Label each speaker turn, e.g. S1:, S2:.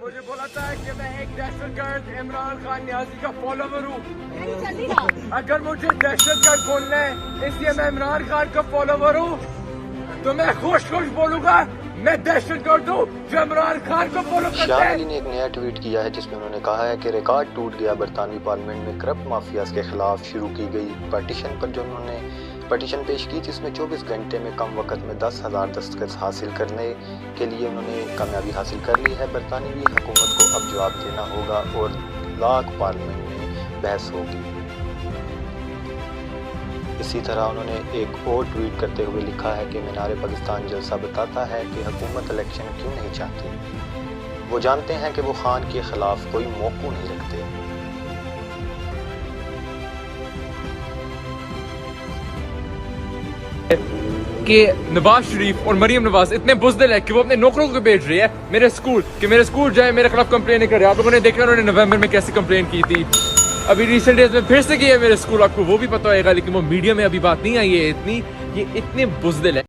S1: مجھے بولا تھا کہ میں ایک دہشت گرد عمران خان نیازی کا فالوور ہوں. اگر مجھے دہشت گرد بولنا ہے اس لیے میں عمران خان کا فالوور ہوں تو میں خوش بولوں گا میں دہشت گرد ہوں جو عمران خان کو فالو کرتا
S2: شاہ
S1: ہے.
S2: علی نے ایک نیا ٹویٹ کیا ہے جس میں انہوں نے کہا ہے کہ ریکارڈ ٹوٹ گیا. برطانوی پارلیمنٹ میں کرپٹ مافیاز کے خلاف شروع کی گئی پٹیشن پر جو انہوں نے پٹیشن پیش کی جس میں 24 گھنٹے میں کم وقت میں 10,000 دستخط حاصل کرنے کے لیے انہوں نے کامیابی حاصل کر لی ہے. برطانوی حکومت کو اب جواب دینا ہوگا اور لاک پارلیمنٹ میں بحث ہوگی. اسی طرح انہوں نے ایک اور ٹویٹ کرتے ہوئے لکھا ہے کہ مینار پاکستان جلسہ بتاتا ہے کہ حکومت الیکشن کیوں نہیں چاہتی. وہ جانتے ہیں کہ وہ خان کے خلاف کوئی موقع نہیں رکھتے.
S1: کہ نواز شریف اور مریم نواز اتنے بزدل ہے کہ وہ اپنے نوکروں کو بھیج رہی ہے میرے اسکول کہ میرے اسکول جائے میرے خلاف کمپلین نہیں کر رہے. آپ لوگوں نے دیکھا انہوں نے نومبر میں کیسی کمپلین کی تھی. ابھی ریسنٹ ڈیز میں پھر سے کی ہے میرے اسکول. آپ کو وہ بھی پتہ ہوئے گا لیکن وہ میڈیا میں ابھی بات نہیں آئی ہے اتنی. یہ اتنے بزدل ہے.